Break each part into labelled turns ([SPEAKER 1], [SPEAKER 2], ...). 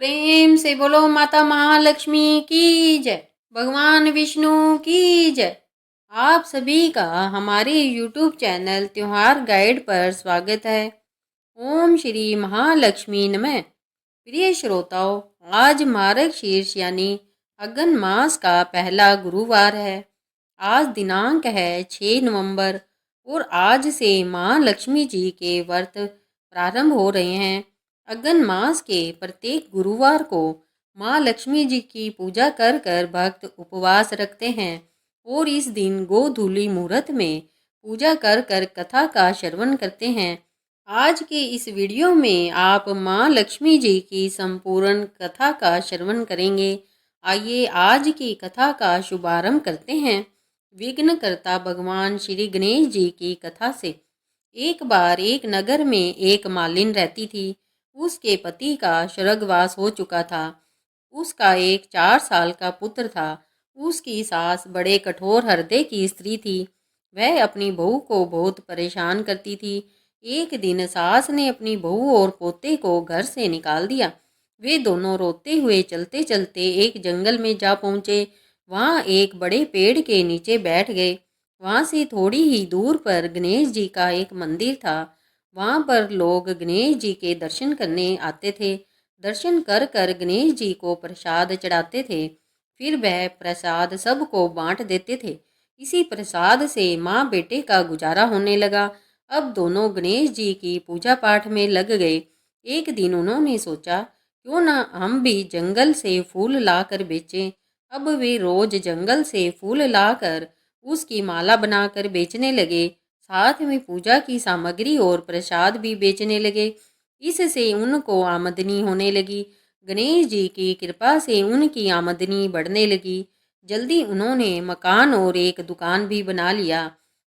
[SPEAKER 1] प्रेम से बोलो माता महालक्ष्मी की जय। भगवान विष्णु की जय। आप सभी का हमारे YouTube चैनल त्योहार गाइड पर स्वागत है। ओम श्री महालक्ष्मी नमः। प्रिय श्रोताओं, आज मार्ग शीर्ष यानी अगन मास का पहला गुरुवार है। आज दिनांक है 6 नवंबर और आज से माँ लक्ष्मी जी के व्रत प्रारंभ हो रहे हैं। अगन मास के प्रत्येक गुरुवार को माँ लक्ष्मी जी की पूजा कर कर भक्त उपवास रखते हैं और इस दिन गोधूली मुहूर्त में पूजा कर कर कथा का श्रवण करते हैं। आज के इस वीडियो में आप माँ लक्ष्मी जी की संपूर्ण कथा का श्रवण करेंगे। आइए आज की कथा का शुभारंभ करते हैं विघ्नकर्ता भगवान श्री गणेश जी की कथा से। एक बार एक नगर में एक मालिन रहती थी। उसके पति का स्वर्गवास हो चुका था। उसका एक 4 साल का पुत्र था। उसकी सास बड़े कठोर हृदय की स्त्री थी। वह अपनी बहू को बहुत परेशान करती थी। एक दिन सास ने अपनी बहू और पोते को घर से निकाल दिया। वे दोनों रोते हुए चलते चलते एक जंगल में जा पहुँचे। वहाँ एक बड़े पेड़ के नीचे बैठ गए। वहाँ से थोड़ी ही दूर पर गणेश जी का एक मंदिर था। वहाँ पर लोग गणेश जी के दर्शन करने आते थे। दर्शन कर कर गणेश जी को प्रसाद चढ़ाते थे। फिर वह प्रसाद सबको बांट देते थे। इसी प्रसाद से माँ बेटे का गुजारा होने लगा। अब दोनों गणेश जी की पूजा पाठ में लग गए। एक दिन उन्होंने सोचा, क्यों ना हम भी जंगल से फूल लाकर बेचें। अब वे रोज जंगल से फूल लाकर उसकी माला बनाकर बेचने लगे। साथ में पूजा की सामग्री और प्रसाद भी बेचने लगे। इससे उनको आमदनी होने लगी। गणेश जी की कृपा से उनकी आमदनी बढ़ने लगी। जल्दी उन्होंने मकान और एक दुकान भी बना लिया।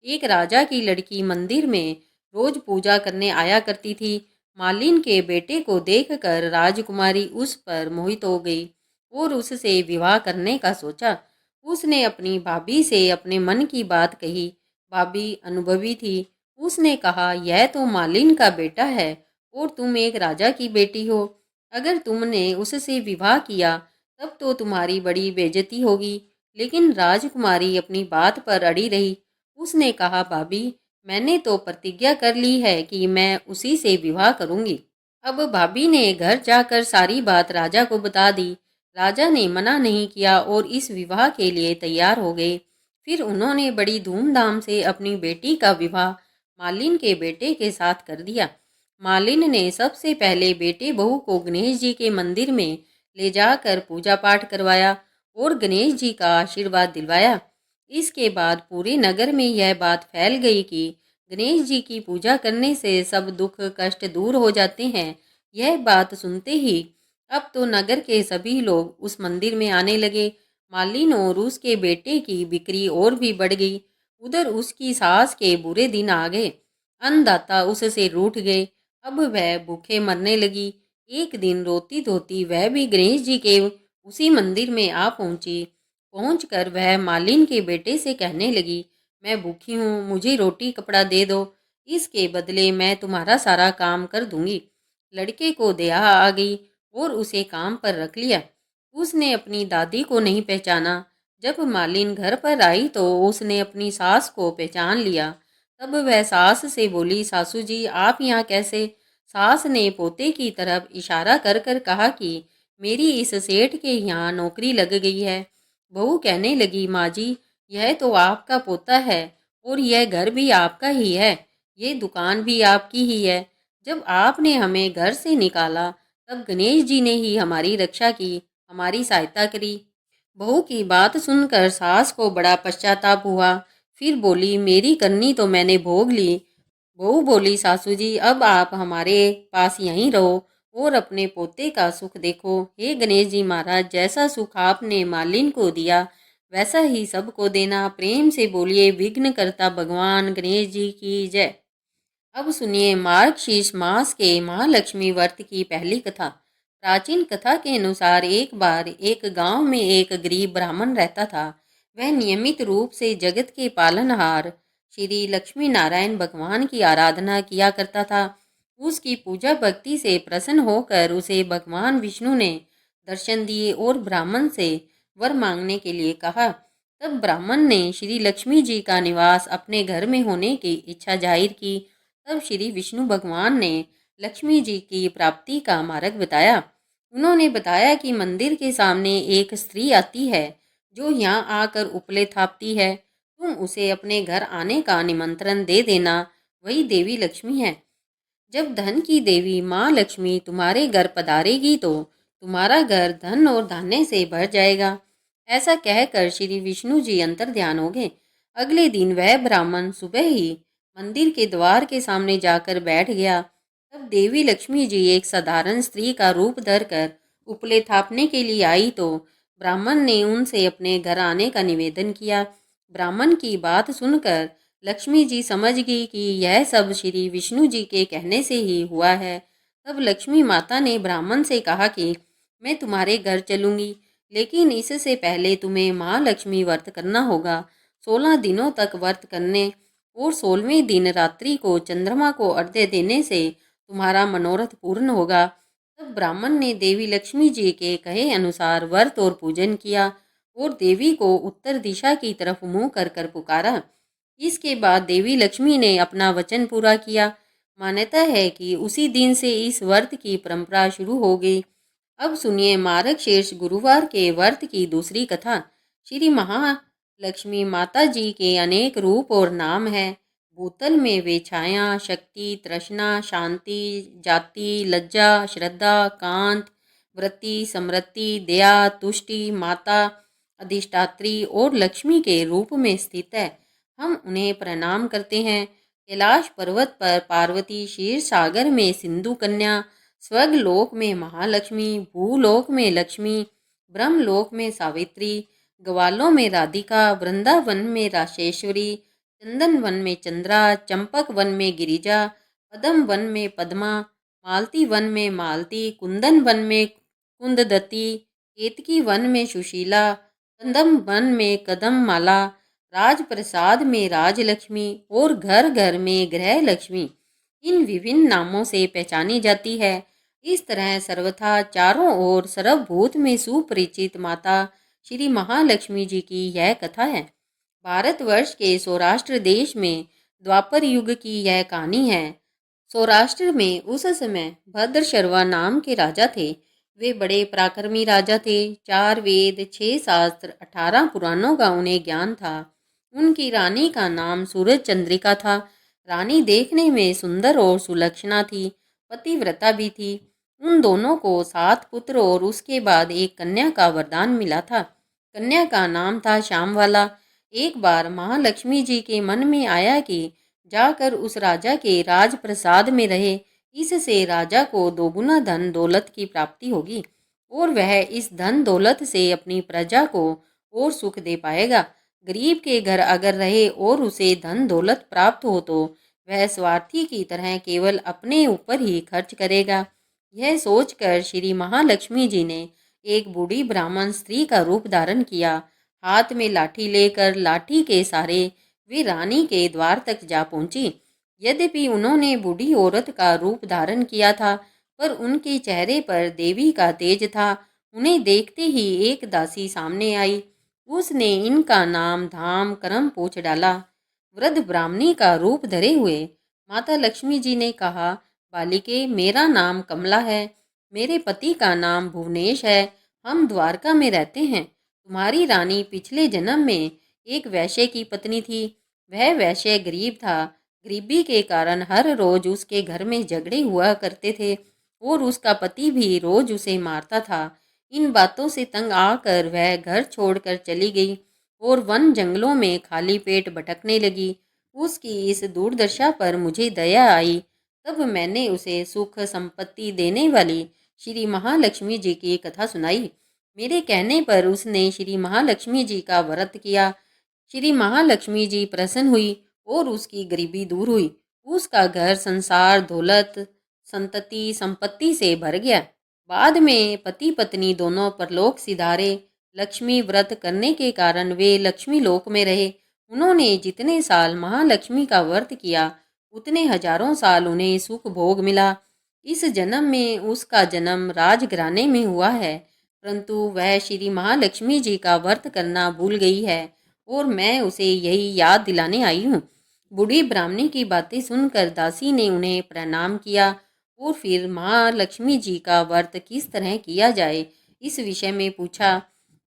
[SPEAKER 1] एक राजा की लड़की मंदिर में रोज पूजा करने आया करती थी। मालिन के बेटे को देखकर राजकुमारी उस पर मोहित हो गई और उससे विवाह करने का सोचा। उसने अपनी भाभी से अपने मन की बात कही। भाभी अनुभवी थी। उसने कहा, यह तो मालिन का बेटा है और तुम एक राजा की बेटी हो। अगर तुमने उससे विवाह किया तब तो तुम्हारी बड़ी बेइज्जती होगी। लेकिन राजकुमारी अपनी बात पर अड़ी रही। उसने कहा, भाभी, मैंने तो प्रतिज्ञा कर ली है कि मैं उसी से विवाह करूंगी। अब भाभी ने घर जाकर सारी बात राजा को बता दी। राजा ने मना नहीं किया और इस विवाह के लिए तैयार हो गए। फिर उन्होंने बड़ी धूमधाम से अपनी बेटी का विवाह मालिन के बेटे के साथ कर दिया। मालिन ने सबसे पहले बेटे बहू को गणेश जी के मंदिर में ले जाकर पूजा पाठ करवाया और गणेश जी का आशीर्वाद दिलवाया। इसके बाद पूरे नगर में यह बात फैल गई कि गणेश जी की पूजा करने से सब दुख कष्ट दूर हो जाते हैं। यह बात सुनते ही अब तो नगर के सभी लोग उस मंदिर में आने लगे। मालिन और उसके बेटे की बिक्री और भी बढ़ गई। उधर उसकी सास के बुरे दिन आ गए। अन्नदाता उससे रूठ गए। अब वह भूखे मरने लगी। एक दिन रोती धोती वह भी गणेश जी के उसी मंदिर में आ पहुंची। पहुंचकर वह मालिन के बेटे से कहने लगी, मैं भूखी हूँ, मुझे रोटी कपड़ा दे दो। इसके बदले मैं तुम्हारा सारा काम कर दूंगी। लड़के को दया आ गई और उसे काम पर रख लिया। उसने अपनी दादी को नहीं पहचाना। जब मालिन घर पर आई तो उसने अपनी सास को पहचान लिया। तब वह सास से बोली, सासू जी, आप यहाँ कैसे? सास ने पोते की तरफ इशारा कर कर कहा कि मेरी इस सेठ के यहाँ नौकरी लग गई है। बहू कहने लगी, माँ जी, यह तो आपका पोता है और यह घर भी आपका ही है। ये दुकान भी आपकी ही है। जब आपने हमें घर से निकाला तब गणेश जी ने ही हमारी रक्षा की, हमारी सहायता करी। बहू की बात सुनकर सास को बड़ा पश्चाताप हुआ। फिर बोली, मेरी करनी तो मैंने भोग ली। बहू बोली, सासू जी, अब आप हमारे पास यहीं रहो और अपने पोते का सुख देखो। हे गणेश जी महाराज, जैसा सुख आपने मालिन को दिया वैसा ही सबको देना। प्रेम से बोलिए, विघ्नकर्ता भगवान गणेश जी की जय। अब सुनिए मार्गशीर्ष मास के महालक्ष्मी व्रत की पहली कथा। प्राचीन कथा के अनुसार एक बार एक गांव में एक गरीब ब्राह्मण रहता था। वह नियमित रूप से जगत के पालनहार श्री लक्ष्मी नारायण भगवान की आराधना किया करता था। उसकी पूजा भक्ति से प्रसन्न होकर उसे भगवान विष्णु ने दर्शन दिए और ब्राह्मण से वर मांगने के लिए कहा। तब ब्राह्मण ने श्री लक्ष्मी जी का निवास अपने घर में होने की इच्छा जाहिर की। तब श्री विष्णु भगवान ने लक्ष्मी जी की प्राप्ति का मार्ग बताया। उन्होंने बताया कि मंदिर के सामने एक स्त्री आती है जो यहाँ आकर उपले थापती है। तुम उसे अपने घर आने का निमंत्रण दे देना, वही देवी लक्ष्मी है। जब धन की देवी माँ लक्ष्मी तुम्हारे घर पधारेगी तो तुम्हारा घर धन और धान्य से भर जाएगा। ऐसा कहकर श्री विष्णु जी अंतर ध्यान हो गए। अगले दिन वह ब्राह्मण सुबह ही मंदिर के द्वार के सामने जाकर बैठ गया। तब देवी लक्ष्मी जी एक साधारण स्त्री का रूप धरकर उपले थापने के लिए आई तो ब्राह्मण ने उनसे अपने घर आने का निवेदन किया। ब्राह्मण की बात सुनकर लक्ष्मी जी समझ गई कि यह सब श्री विष्णु जी के कहने से ही हुआ है। तब लक्ष्मी माता ने ब्राह्मण से कहा कि मैं तुम्हारे घर चलूंगी, लेकिन इससे पहले तुम्हें माँ लक्ष्मी व्रत करना होगा। 16 दिनों तक व्रत करने और 16वें दिन रात्रि को चंद्रमा को अर्घ्य देने से तुम्हारा मनोरथ पूर्ण होगा। तब ब्राह्मण ने देवी लक्ष्मी जी के कहे अनुसार व्रत और पूजन किया और देवी को उत्तर दिशा की तरफ मुंह कर कर पुकारा। इसके बाद देवी लक्ष्मी ने अपना वचन पूरा किया। मान्यता है कि उसी दिन से इस व्रत की परंपरा शुरू हो गई। अब सुनिए मार्गशीर्ष गुरुवार के व्रत की दूसरी कथा। श्री महालक्ष्मी माता जी के अनेक रूप और नाम हैं। भूतल में वे छाया, शक्ति, तृष्णा, शांति, जाति, लज्जा, श्रद्धा, कांत, वृत्ति, समृद्धि, दया, तुष्टि, माता, अधिष्ठात्री और लक्ष्मी के रूप में स्थित है। हम उन्हें प्रणाम करते हैं। कैलाश पर्वत पर पार्वती, क्षीर सागर में सिंधु कन्या, स्वर्गलोक में महालक्ष्मी, भूलोक में लक्ष्मी, ब्रह्मलोक में सावित्री, ग्वालों में राधिका, वृंदावन में राशेश्वरी, चंदन वन में चंद्रा, चंपक वन में गिरिजा, पद्म वन में पद्मा, मालती वन में मालती, कुंदन वन में कुंददती, केतकी वन में सुशीला, कदम वन में कदम माला, राजप्रसाद में राजलक्ष्मी और घर घर में गृह लक्ष्मी इन विभिन्न नामों से पहचानी जाती है। इस तरह सर्वथा चारों ओर सर्वभूत में सुपरिचित माता श्री महालक्ष्मी जी की यह कथा है। भारतवर्ष के सौराष्ट्र देश में द्वापर युग की यह कहानी है। सौराष्ट्र में उस समय भद्रशर्वा नाम के राजा थे। वे बड़े पराक्रमी राजा थे। 4 वेद, 6 शास्त्र, 18 पुराणों का उन्हें ज्ञान था। उनकी रानी का नाम सूरज चंद्रिका था। रानी देखने में सुंदर और सुलक्षणा थी, पतिव्रता भी थी। उन दोनों को 7 पुत्र और उसके बाद एक कन्या का वरदान मिला था। कन्या का नाम था श्यामवाला। एक बार महालक्ष्मी जी के मन में आया कि जाकर उस राजा के राजप्रसाद में रहे, इससे राजा को दोगुना धन दौलत की प्राप्ति होगी और वह इस धन दौलत से अपनी प्रजा को और सुख दे पाएगा। गरीब के घर अगर रहे और उसे धन दौलत प्राप्त हो तो वह स्वार्थी की तरह केवल अपने ऊपर ही खर्च करेगा। यह सोचकर श्री महालक्ष्मी जी ने एक बूढ़ी ब्राह्मण स्त्री का रूप धारण किया। हाथ में लाठी लेकर लाठी के सहारे वे रानी के द्वार तक जा पहुंची। यद्यपि उन्होंने बूढ़ी औरत का रूप धारण किया था, पर उनके चेहरे पर देवी का तेज था। उन्हें देखते ही एक दासी सामने आई। उसने इनका नाम धाम कर्म पूछ डाला। वृद्ध ब्राह्मणी का रूप धरे हुए माता लक्ष्मी जी ने कहा, बालिके, मेरा नाम कमला है। मेरे पति का नाम भुवनेश है। हम द्वारका में रहते हैं। तुम्हारी रानी पिछले जन्म में एक वैश्य की पत्नी थी। वह वैश्य गरीब था। गरीबी के कारण हर रोज उसके घर में झगड़े हुआ करते थे और उसका पति भी रोज उसे मारता था। इन बातों से तंग आकर वह घर छोड़कर चली गई और वन जंगलों में खाली पेट भटकने लगी। उसकी इस दुर्दशा पर मुझे दया आई। तब मैंने उसे सुख संपत्ति देने वाली श्री महालक्ष्मी जी की कथा सुनाई। मेरे कहने पर उसने श्री महालक्ष्मी जी का व्रत किया। श्री महालक्ष्मी जी प्रसन्न हुई और उसकी गरीबी दूर हुई। उसका घर संसार दौलत संतति संपत्ति से भर गया। बाद में पति पत्नी दोनों परलोक सिधारे। लक्ष्मी व्रत करने के कारण वे लक्ष्मी लोक में रहे। उन्होंने जितने साल महालक्ष्मी का व्रत किया उतने हजारों साल उन्हें सुख भोग मिला। इस जन्म में उसका जन्म राजघराने में हुआ है, परंतु वह श्री महालक्ष्मी जी का व्रत करना भूल गई है और मैं उसे यही याद दिलाने आई हूँ। बूढ़ी ब्राह्मणी की बातें सुनकर दासी ने उन्हें प्रणाम किया और फिर माँ लक्ष्मी जी का व्रत किस तरह किया जाए इस विषय में पूछा।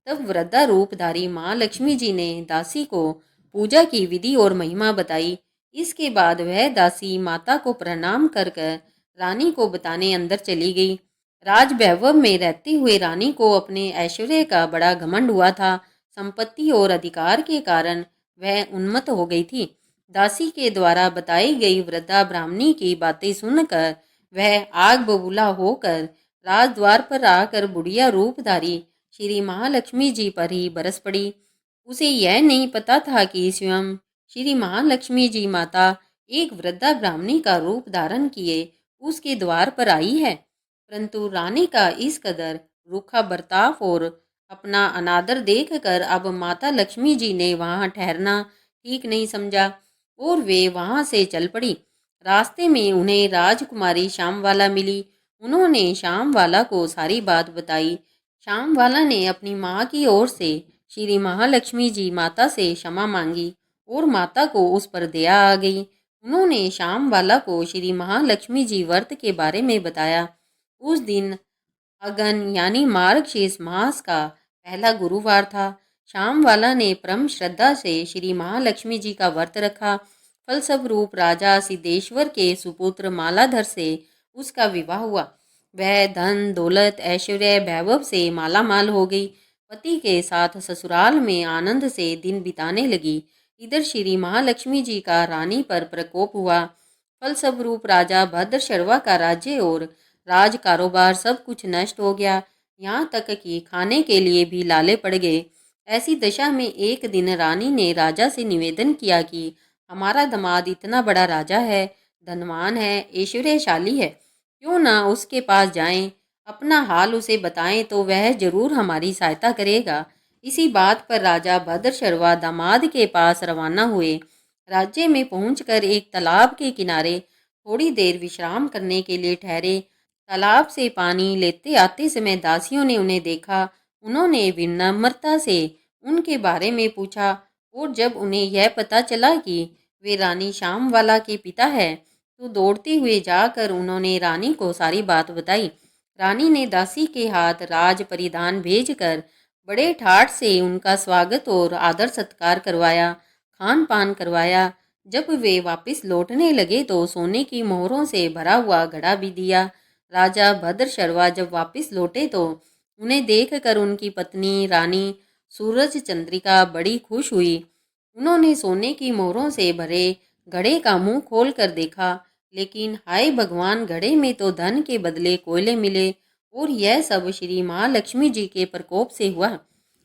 [SPEAKER 1] तब वृद्धा रूपधारी माँ लक्ष्मी जी ने दासी को पूजा की विधि और महिमा बताई। इसके बाद वह दासी माता को प्रणाम कर कर रानी को बताने अंदर चली गई। राज वैभव में रहते हुए रानी को अपने ऐश्वर्य का बड़ा घमंड हुआ था। संपत्ति और अधिकार के कारण वह उन्मत्त हो गई थी। दासी के द्वारा बताई गई वृद्धा ब्राह्मणी की बातें सुनकर वह आग बबूला होकर राजद्वार पर आकर बुढ़िया रूपधारी श्री महालक्ष्मी जी पर ही बरस पड़ी। उसे यह नहीं पता था कि स्वयं श्री महालक्ष्मी जी माता एक वृद्धा ब्राह्मणी का रूप धारण किए उसके द्वार पर आई है। परंतु रानी का इस कदर रूखा बर्ताव और अपना अनादर देखकर अब माता लक्ष्मी जी ने वहां ठहरना ठीक नहीं समझा और वे वहां से चल पड़ी। रास्ते में उन्हें राजकुमारी श्यामवाला मिली। उन्होंने श्यामवाला को सारी बात बताई। श्यामवाला ने अपनी माँ की ओर से श्री महालक्ष्मी जी माता से क्षमा मांगी और माता को उस पर दया आ गई। उन्होंने श्यामवाला को श्री महालक्ष्मी जी व्रत के बारे में बताया। उस दिन अगन यानी मार्गशीर्ष मास का पहला गुरुवार था। श्यामवाला ने परम श्रद्धा से श्री महालक्ष्मी जी का व्रत रखा। फलस्वरूप राजा सिद्धेश्वर के सुपुत्र मालाधर से उसका विवाह हुआ। वह धन दौलत ऐश्वर्य वैभव से माला माल हो गई। पति के साथ ससुराल में आनंद से दिन बिताने लगी। इधर श्री महालक्ष्मी जी का रानी पर प्रकोप हुआ। फलस्वरूप राजा भद्रशर्वा का राज्य और राज कारोबार सब कुछ नष्ट हो गया। यहाँ तक कि खाने के लिए भी लाले पड़ गए। ऐसी दशा में एक दिन रानी ने राजा से निवेदन किया कि हमारा दामाद इतना बड़ा राजा है, धनवान है, ऐश्वर्यशाली है, क्यों ना उसके पास जाएं, अपना हाल उसे बताएं तो वह जरूर हमारी सहायता करेगा। इसी बात पर राजा भद्रशर्वा दामाद के पास रवाना हुए। राज्य में पहुंचकर एक तालाब के किनारे थोड़ी देर विश्राम करने के लिए ठहरे। तालाब से पानी लेते आते समय दासियों ने उन्हें देखा। उन्होंने विनम्रता से उनके बारे में पूछा और जब उन्हें यह पता चला कि वे रानी श्यामवाला के पिता है तो दौड़ते हुए जाकर उन्होंने रानी को सारी बात बताई। रानी ने दासी के हाथ राज परिधान भेजकर बड़े ठाठ से उनका स्वागत और आदर सत्कार करवाया, खान पान करवाया। जब वे वापस लौटने लगे तो सोने की मोहरों से भरा हुआ घड़ा भी दिया। राजा भद्रशर्वा जब वापस लौटे तो उन्हें देखकर उनकी पत्नी रानी सूरज चंद्रिका बड़ी खुश हुई। उन्होंने सोने की मोहरों से भरे घड़े का मुंह खोल कर देखा, लेकिन हाय भगवान, घड़े में तो धन के बदले कोयले मिले और यह सब श्री महालक्ष्मी जी के प्रकोप से हुआ।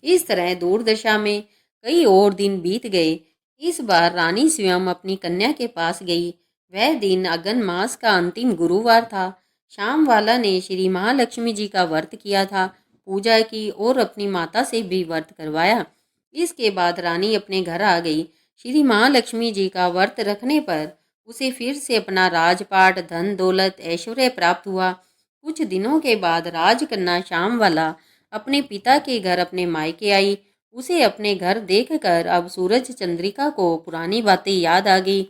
[SPEAKER 1] इस तरह दूरदशा में कई और दिन बीत गए। इस बार रानी स्वयं अपनी कन्या के पास गई। वह दिन अगन मास का अंतिम गुरुवार था। श्यामवाला ने श्री महालक्ष्मी जी का व्रत किया था, पूजा की और अपनी माता से भी व्रत करवाया। इसके बाद रानी अपने घर आ गई। श्री महालक्ष्मी जी का व्रत रखने पर उसे फिर से अपना राजपाट, धन दौलत, ऐश्वर्य प्राप्त हुआ। कुछ दिनों के बाद राजकन्या श्यामवाला अपने पिता के घर अपने मायके आई। उसे अपने घर देखकर अब सूरज चंद्रिका को पुरानी बातें याद आ गई।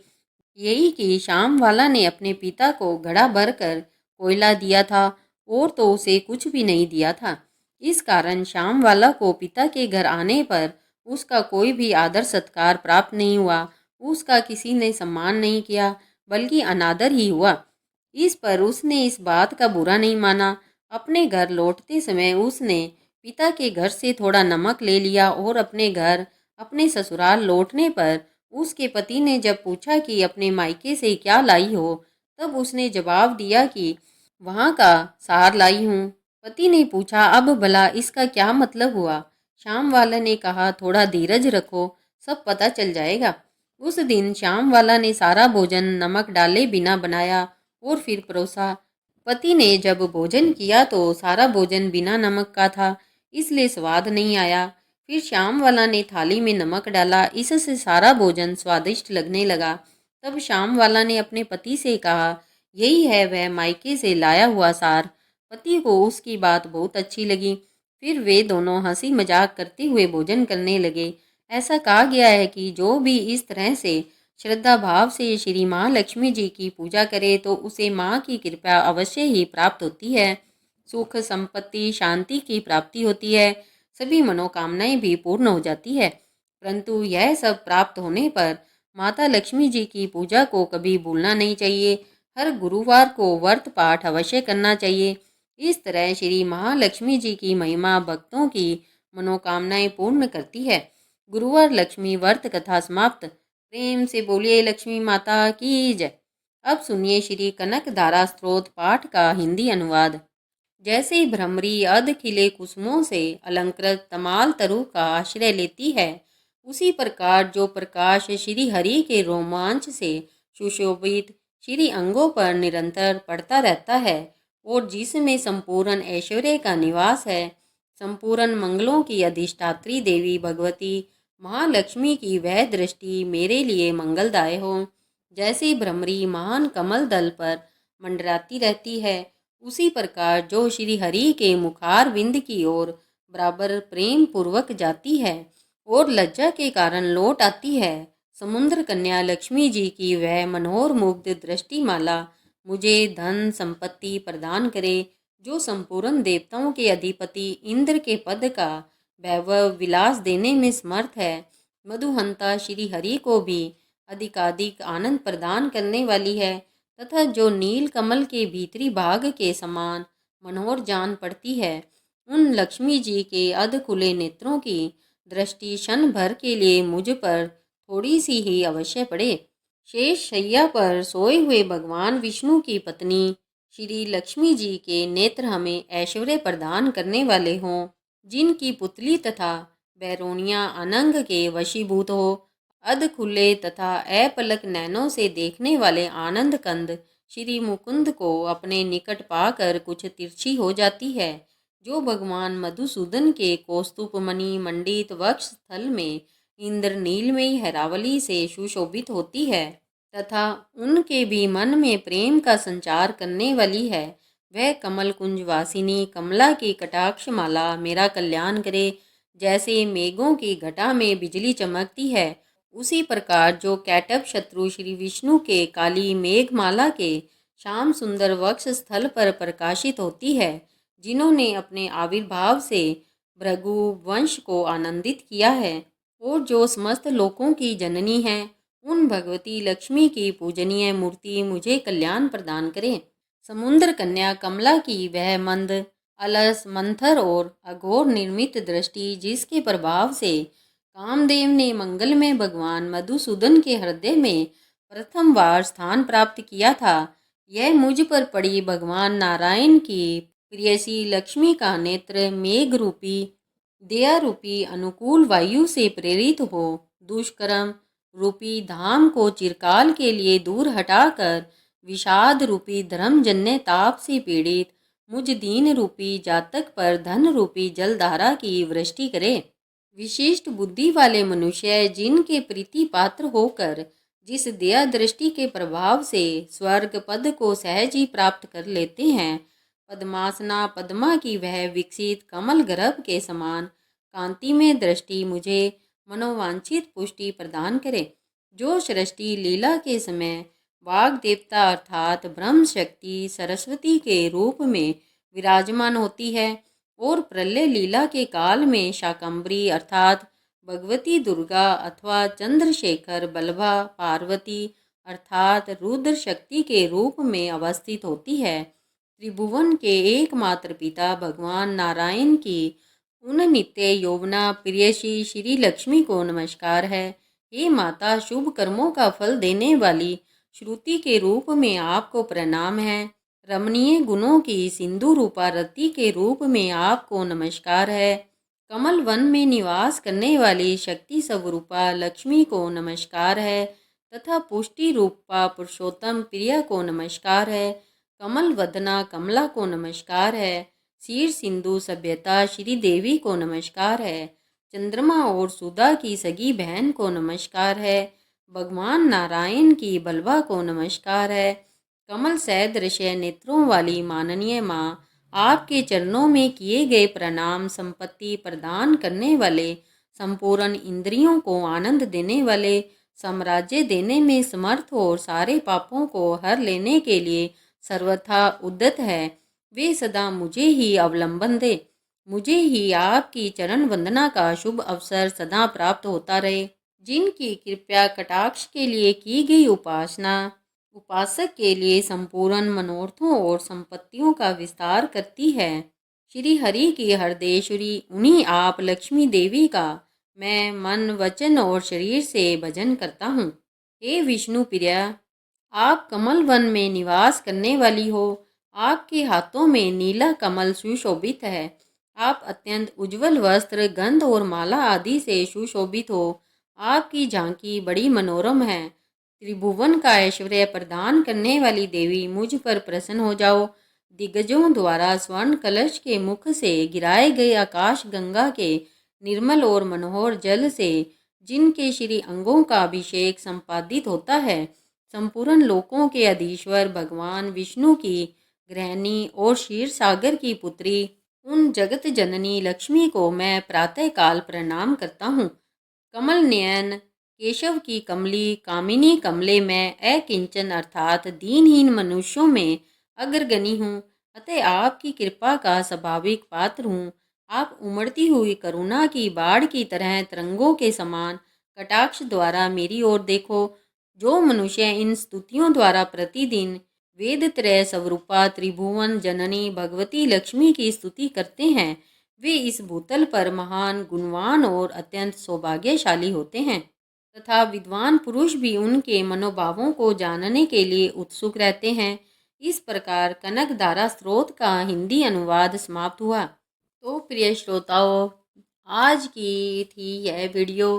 [SPEAKER 1] यही कि श्यामवाला ने अपने पिता को घड़ा भर कर कोयला दिया था और तो उसे कुछ भी नहीं दिया था। इस कारण श्यामवाला को पिता के घर आने पर उसका कोई भी आदर सत्कार प्राप्त नहीं हुआ। उसका किसी ने सम्मान नहीं किया, बल्कि अनादर ही हुआ। इस पर उसने इस बात का बुरा नहीं माना। अपने घर लौटते समय उसने पिता के घर से थोड़ा नमक ले लिया और अपने घर, अपने ससुराल लौटने पर उसके पति ने जब पूछा कि अपने मायके से क्या लाई हो, तब उसने जवाब दिया कि वहाँ का सार लाई हूँ। पति ने पूछा, अब भला इसका क्या मतलब हुआ? श्यामवाला ने कहा, थोड़ा धीरज रखो, सब पता चल जाएगा। उस दिन श्यामवाला ने सारा भोजन नमक डाले बिना बनाया और फिर परोसा। पति ने जब भोजन किया तो सारा भोजन बिना नमक का था, इसलिए स्वाद नहीं आया। फिर श्यामवाला ने थाली में नमक डाला, इससे सारा भोजन स्वादिष्ट लगने लगा। तब श्याम वाला ने अपने पति से कहा, यही है वह मायके से लाया हुआ सार। पति को उसकी बात बहुत अच्छी लगी। फिर वे दोनों हंसी मजाक करते हुए भोजन करने लगे। ऐसा कहा गया है कि जो भी इस तरह से श्रद्धा भाव से श्री महालक्ष्मी जी की पूजा करे तो उसे माँ की कृपा अवश्य ही प्राप्त होती है। सुख, संपत्ति, शांति की प्राप्ति होती है। सभी मनोकामनाएं भी पूर्ण हो जाती है। परंतु यह सब प्राप्त होने पर माता लक्ष्मी जी की पूजा को कभी भूलना नहीं चाहिए। हर गुरुवार को व्रत पाठ अवश्य करना चाहिए। इस तरह श्री महालक्ष्मी जी की महिमा भक्तों की मनोकामनाएं पूर्ण करती है। गुरुवार लक्ष्मी व्रत कथा समाप्त। प्रेम से बोलिए लक्ष्मी माता की जय। अब सुनिए श्री कनक धारा स्तोत्र पाठ का हिंदी अनुवाद। जैसे भ्रमरी अर्ध खिले कुसुमों से अलंकृत तमाल तरु का आश्रय लेती है, उसी प्रकार जो प्रकाश श्री हरि के रोमांच से सुशोभित श्री अंगों पर निरंतर पड़ता रहता है और जिसमें संपूर्ण ऐश्वर्य का निवास है, संपूर्ण मंगलों की अधिष्ठात्री देवी भगवती महालक्ष्मी की वह दृष्टि मेरे लिए मंगलदाय हो। जैसे भ्रमरी महान कमल दल पर मंडराती रहती है, उसी प्रकार जो श्री हरि के मुखार विंद की ओर बराबर प्रेम पूर्वक जाती है और लज्जा के कारण लौट आती है, समुद्र कन्या लक्ष्मी जी की वह मनोहर मुग्ध दृष्टिमाला मुझे धन संपत्ति प्रदान करे, जो संपूर्ण देवताओं के अधिपति इंद्र के पद का वैभव विलास देने में समर्थ है। मधुहंता श्री हरि को भी अधिकाधिक आनंद प्रदान करने वाली है तथा जो नील कमल के भीतरी भाग के समान मनोहर जान पड़ती है। उन लक्ष्मी जी के अध खुले नेत्रों की दृष्टि क्षण भर के लिए मुझ पर थोड़ी सी ही अवश्य पड़े। शेष शैया पर सोए हुए भगवान विष्णु की पत्नी श्री लक्ष्मी जी के नेत्र हमें ऐश्वर्य प्रदान करने वाले हों, जिनकी पुतली तथा बैरोनियां अनंग के वशीभूत हो। अध खुले तथा अपलक नैनों से देखने वाले आनंद कंद श्री मुकुंद को अपने निकट पाकर कुछ तिरछी हो जाती है, जो भगवान मधुसूदन के कौस्तुभमणि मंडित वक्ष स्थल में इंद्र नीलमयी हैरावली से सुशोभित होती है तथा उनके भी मन में प्रेम का संचार करने वाली है। वह कमल कुंज वासिनी कमला की कटाक्ष माला मेरा कल्याण करे। जैसे मेघों की घटा में बिजली चमकती है, उसी प्रकार जो कैटभ शत्रु श्री विष्णु के काली मेघमाला के श्याम सुंदर वक्ष स्थल पर प्रकाशित होती है, जिन्होंने अपने आविर्भाव से भृगु वंश को आनंदित किया है और जो समस्त लोकों की जननी है, उन भगवती लक्ष्मी की पूजनीय मूर्ति मुझे कल्याण प्रदान करे। समुद्र कन्या कमला की वह मंद अलस मंथर और अघोर निर्मित दृष्टि, जिसके प्रभाव से कामदेव ने मंगल में भगवान मधुसूदन के हृदय में प्रथम बार स्थान प्राप्त किया था, यह मुझ पर पड़ी भगवान नारायण की प्रियसी लक्ष्मी का नेत्र मेघ रूपी दया रूपी अनुकूल वायु से प्रेरित हो दुष्कर्म रूपी धाम को चिरकाल के लिए दूर हटाकर विषाद रूपी धर्मजन्य ताप से पीड़ित मुझ दीन रूपी जातक पर धन रूपी जलधारा की वृष्टि करे। विशिष्ट बुद्धि वाले मनुष्य जिनके प्रीति पात्र होकर जिस दया दृष्टि के प्रभाव से स्वर्ग पद को सहज ही प्राप्त कर लेते हैं, पद्मासना पद्मा की वह विकसित कमल गर्भ के समान कांति में दृष्टि मुझे मनोवांछित पुष्टि प्रदान करे। जो सृष्टि लीला के समय वाग देवता अर्थात ब्रह्म शक्ति सरस्वती के रूप में विराजमान होती है और प्रलय लीला के काल में शाकंभरी अर्थात भगवती दुर्गा अथवा चंद्रशेखर बल्लभा पार्वती अर्थात रुद्र शक्ति के रूप में अवस्थित होती है। त्रिभुवन के एकमात्र पिता भगवान नारायण की उन नित्य यौवना प्रियसी श्री लक्ष्मी को नमस्कार है। हे माता, शुभ कर्मों का फल देने वाली श्रुति के रूप में आपको प्रणाम है। रमणीय गुणों की सिंधु रूपा रति के रूप में आपको नमस्कार है। कमल वन में निवास करने वाली शक्ति स्वरूपा लक्ष्मी को नमस्कार है तथा पुष्टि रूपा पुरुषोत्तम प्रिया को नमस्कार है। कमल वदना कमला को नमस्कार है। शीर सिंधु सभ्यता श्री देवी को नमस्कार है। चंद्रमा और सुधा की सगी बहन को नमस्कार है। भगवान नारायण की बलवा को नमस्कार है। कमल सदृश नेत्रों वाली माननीय माँ, आपके चरणों में किए गए प्रणाम। संपत्ति प्रदान करने वाले, संपूर्ण इंद्रियों को आनंद देने वाले, साम्राज्य देने में समर्थ और सारे पापों को हर लेने के लिए सर्वथा उद्यत है, वे सदा मुझे ही अवलंबन दे। मुझे ही आपकी चरण वंदना का शुभ अवसर सदा प्राप्त होता रहे। जिनकी कृपया कटाक्ष के लिए की गई उपासना उपासक के लिए संपूर्ण मनोरथों और संपत्तियों का विस्तार करती है। श्री हरि की हरदेश्वरी, उन्हीं आप लक्ष्मी देवी का मैं मन, वचन और शरीर से भजन करता हूँ। हे विष्णु प्रिया, आप कमल वन में निवास करने वाली हो। आपके हाथों में नीला कमल सुशोभित है। आप अत्यंत उज्जवल वस्त्र, गंध और माला आदि से सुशोभित हो। आपकी झांकी बड़ी मनोरम है। त्रिभुवन का ऐश्वर्य प्रदान करने वाली देवी, मुझ पर प्रसन्न हो जाओ। दिग्गजों द्वारा स्वर्ण कलश के मुख से गिराए गए आकाश गंगा के निर्मल और मनोहर जल से जिनके श्री अंगों का अभिषेक संपादित होता है, संपूर्ण लोकों के अधीश्वर भगवान विष्णु की गृहिणी और क्षीर सागर की पुत्री, उन जगत जननी लक्ष्मी को मैं प्रातःकाल प्रणाम करता हूँ। कमल नयन केशव की कमली कामिनी कमले में अकिंचन अर्थात दीनहीन मनुष्यों में अग्रगणी हूँ। अतः आपकी कृपा का स्वाभाविक पात्र हूँ। आप उमड़ती हुई करुणा की बाढ़ की तरह तरंगों के समान कटाक्ष द्वारा मेरी ओर देखो। जो मनुष्य इन स्तुतियों द्वारा प्रतिदिन वेद त्रय स्वरूपा त्रिभुवन जननी भगवती लक्ष्मी की स्तुति करते हैं, वे इस भूतल पर महान, गुणवान और अत्यंत सौभाग्यशाली होते हैं तथा विद्वान पुरुष भी उनके मनोभावों को जानने के लिए उत्सुक रहते हैं। इस प्रकार कनक धारा स्रोत का हिंदी अनुवाद समाप्त हुआ। तो प्रिय श्रोताओं, आज की थी यह वीडियो।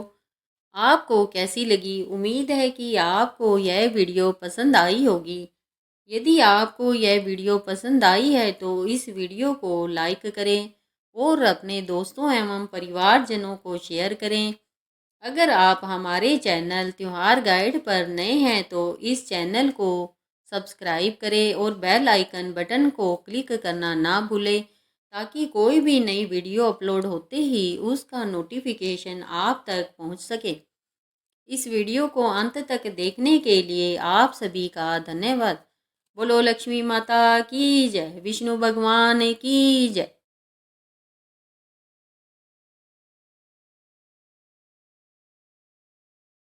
[SPEAKER 1] आपको कैसी लगी? उम्मीद है कि आपको यह वीडियो पसंद आई होगी। यदि आपको यह वीडियो पसंद आई है तो इस वीडियो को लाइक करें और अपने दोस्तों एवं परिवारजनों को शेयर करें। अगर आप हमारे चैनल त्योहार गाइड पर नए हैं तो इस चैनल को सब्सक्राइब करें और बेल आइकन बटन को क्लिक करना ना भूलें, ताकि कोई भी नई वीडियो अपलोड होते ही उसका नोटिफिकेशन आप तक पहुंच सके। इस वीडियो को अंत तक देखने के लिए आप सभी का धन्यवाद। बोलो लक्ष्मी माता की जय, विष्णु भगवान की जय।